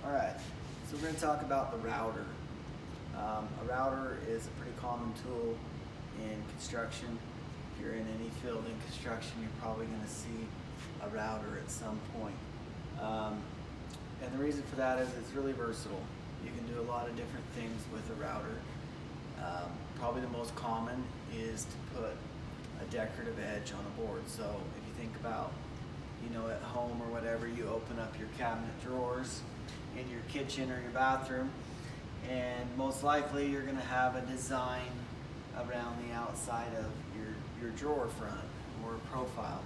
Alright, so we're going to talk about the router. A router is a pretty common tool in construction. If you're in any field in construction, you're probably going to see a router at some point. And the reason for that is it's really versatile. You can do a lot of different things with a router. Probably the most common is to put a decorative edge on a board. So if you think about, at home or whatever, you open up your cabinet drawers in your kitchen or your bathroom, and most likely you're going to have a design around the outside of your drawer front or a profile.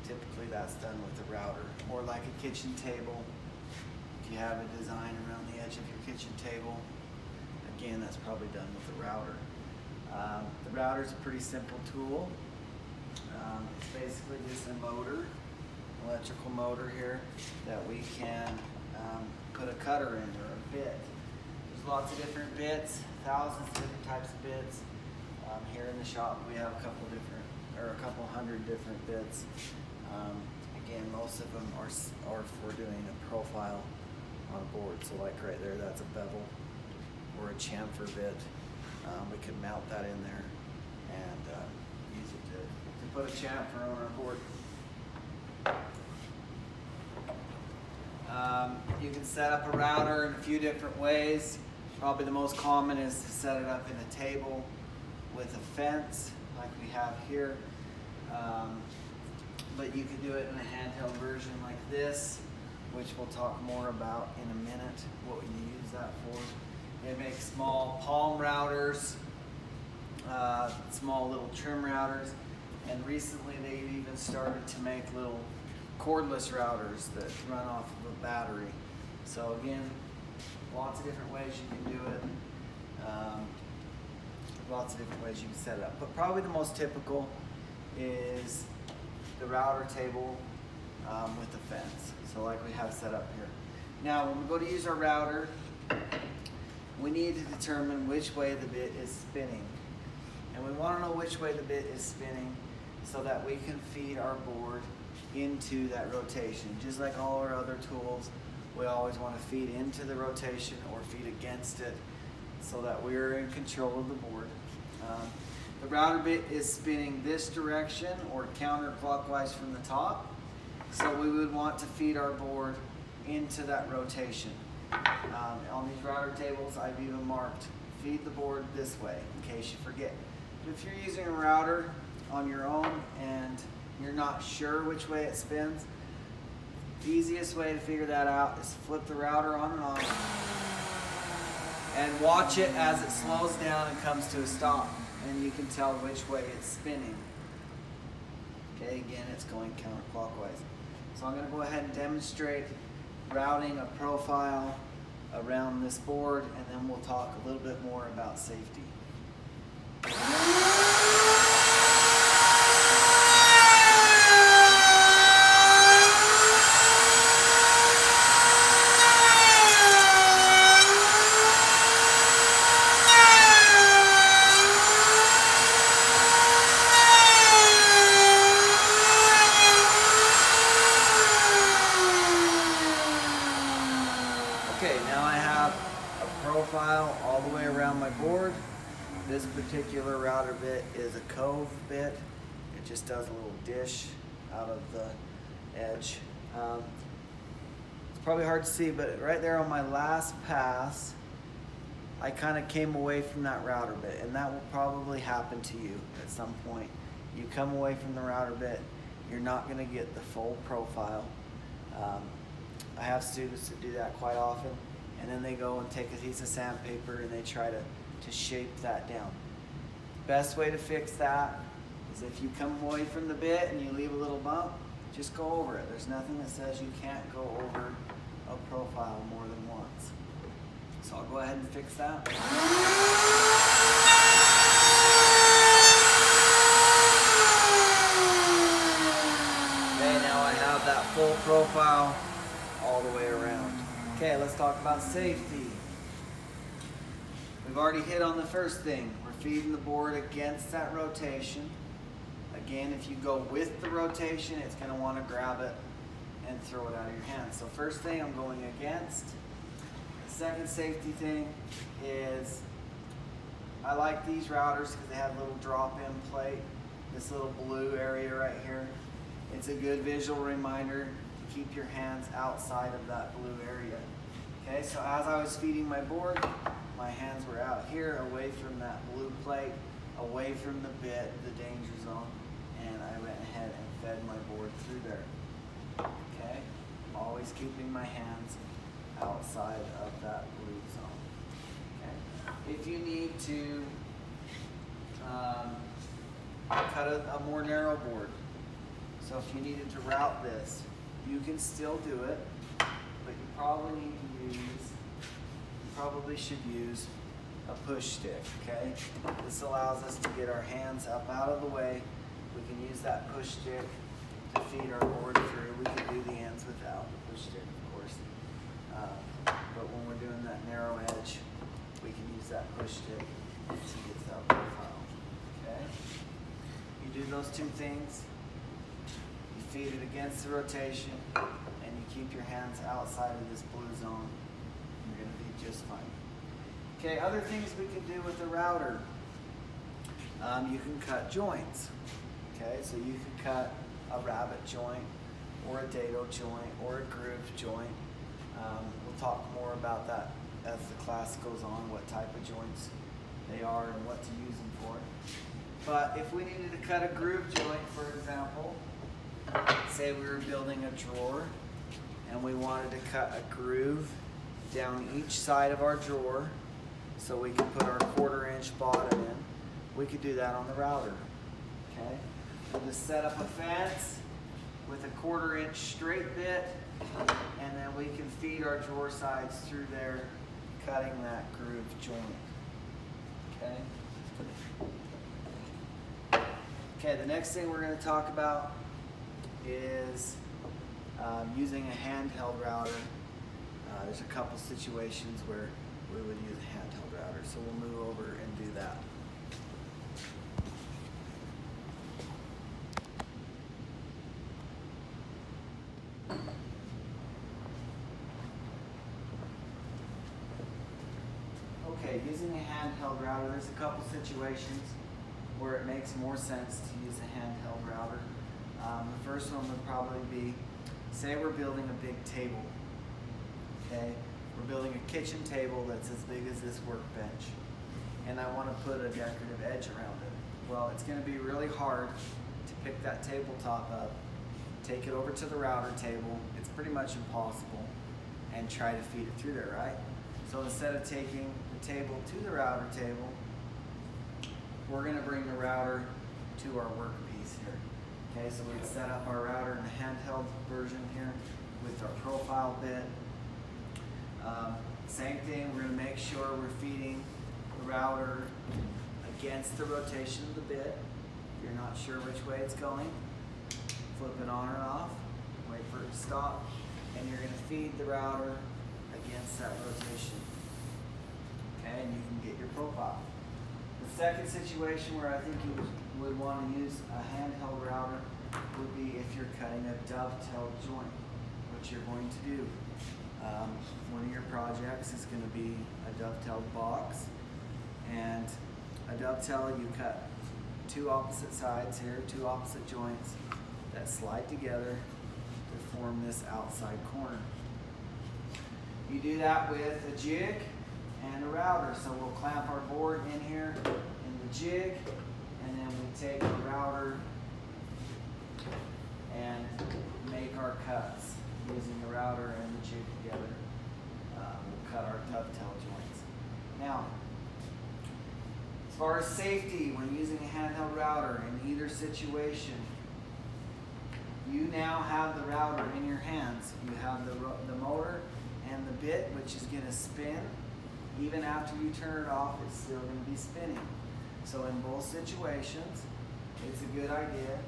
Typically that's done with a router. Or like a kitchen table, if you have a design around the edge of your kitchen table, again, that's probably done with a router. The router is a pretty simple tool. It's basically just a motor, electrical motor here, that we can put a cutter in or a bit. There's lots of different bits, thousands of different types of bits. Here in the shop we have a couple hundred different bits. Again, most of them are for doing a profile on a board. So like right there, that's a bevel or a chamfer bit. We can mount that in there and use it to put a chamfer on our board. You can set up a router in a few different ways. Probably the most common is to set it up in a table with a fence like we have here. But you could do it in a handheld version like this, which we'll talk more about in a minute, what you use that for. They make small palm routers, small little trim routers, and recently they've even started to make little cordless routers that run off of a battery. So again, lots of different ways you can do it. Lots of different ways you can set it up. But probably the most typical is the router table with the fence. So like we have set up here. Now when we go to use our router, we need to determine which way the bit is spinning. And we want to know which way the bit is spinning so that we can feed our board into that rotation. Just like all our other tools, we always want to feed into the rotation or feed against it so that we're in control of the board. The router bit is spinning this direction or counterclockwise from the top. So we would want to feed our board into that rotation. On these router tables, I've even marked feed the board this way in case you forget. But if you're using a router on your own and you're not sure which way it spins, the easiest way to figure that out is flip the router on and off and watch it as it slows down and comes to a stop, and you can tell which way it's spinning. Okay, again, it's going counterclockwise. So I'm going to go ahead and demonstrate routing a profile around this board, and then we'll talk a little bit more about safety. Okay, now I have a profile all the way around my board. This particular router bit is a Cove bit. It just does a little dish out of the edge. It's probably hard to see, but right there on my last pass, I kind of came away from that router bit, and that will probably happen to you at some point. You come away from the router bit, you're not going to get the full profile. I have students that do that quite often, and then they go and take a piece of sandpaper and they try to shape that down. Best way to fix that is if you come away from the bit and you leave a little bump, just go over it. There's nothing that says you can't go over a profile more than once. So I'll go ahead and fix that. Okay, now I have that full profile all the way around. Okay, let's talk about safety. We've already hit on the first thing. We're feeding the board against that rotation. Again, if you go with the rotation, it's going to want to grab it and throw it out of your hand. So first thing, I'm going against. Second safety thing is I like these routers because they have a little drop-in plate, this little blue area right here. It's a good visual reminder to keep your hands outside of that blue area. Okay, so as I was feeding my board, my hands were out here, away from that blue plate, away from the bit, the danger zone, and I went ahead and fed my board through there. Okay, always keeping my hands outside of that blue zone. Okay, if you need to cut a more narrow board, so if you needed to route this, you can still do it, but you probably should use a push stick, okay? This allows us to get our hands up out of the way. We can use that push stick to feed our board through. We can do the ends without the push stick, of course. But when we're doing that narrow edge, we can use that push stick to get that profile, okay? You do those two things, you feed it against the rotation, and you keep your hands outside of this blue zone, you're gonna be just fine. Okay, other things we can do with the router. You can cut joints. Okay, so you can cut a rabbet joint, or a dado joint, or a groove joint. We'll talk more about that as the class goes on, what type of joints they are and what to use them for. But if we needed to cut a groove joint, for example, say we were building a drawer and we wanted to cut a groove down each side of our drawer so we could put our 1/4 inch bottom in, we could do that on the router. Okay, we'll just set up a fence with a 1/4 inch straight bit, and then we can feed our drawer sides through there, cutting that groove joint. Okay. Okay, the next thing we're going to talk about is using a handheld router. There's a couple situations where we would use a handheld router, so we'll move over and do that. Okay, using a handheld router, there's a couple situations where it makes more sense to use a handheld router. The first one would probably be, say we're building a big table. Okay, we're building a kitchen table that's as big as this workbench, and I want to put a decorative edge around it. Well, it's going to be really hard to pick that tabletop up, take it over to the router table. It's pretty much impossible, and try to feed it through there, right? So instead of taking the table to the router table, we're going to bring the router to our workpiece here. Okay, so we've set up our router in the handheld version here with our profile bit. Same thing, we're going to make sure we're feeding the router against the rotation of the bit. If you're not sure which way it's going, flip it on or off, wait for it to stop, and you're going to feed the router against that rotation. Okay, and you can get your profile. The second situation where I think you would want to use a handheld router would be if you're cutting a dovetail joint, which you're going to do. One of your projects is going to be a dovetailed box, and a dovetail, you cut two opposite sides here, two opposite joints that slide together to form this outside corner. You do that with a jig and a router. So we'll clamp our board in here in the jig, and then we take the router and make our cuts using the router and the jig together. We'll cut our dovetail joints. Now, as far as safety when using a handheld router in either situation, you now have the router in your hands. You have the motor and the bit, which is going to spin. Even after you turn it off, it's still going to be spinning. So in both situations, it's a good idea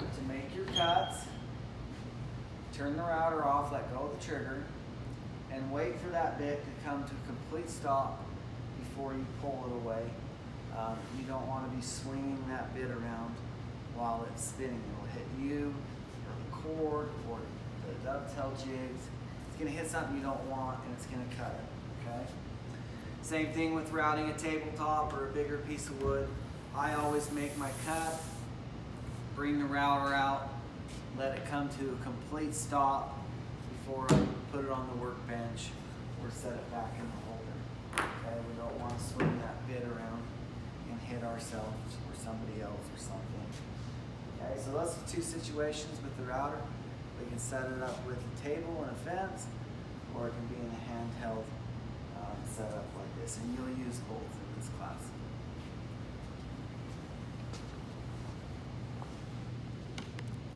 to make your cuts, turn the router off, let go of the trigger, and wait for that bit to come to a complete stop before you pull it away. You don't want to be swinging that bit around while it's spinning. It'll hit you, or the cord, or the dovetail jigs. It's going to hit something you don't want, and it's going to cut it. Okay. Same thing with routing a tabletop or a bigger piece of wood. I always make my cut, bring the router out, let it come to a complete stop before I put it on the workbench or set it back in the holder. Okay, we don't want to swing that bit around and hit ourselves or somebody else or something. Okay, so those are two situations with the router. We can set it up with a table and a fence, or it can be in a handheld setup like this, and you'll use both in this class.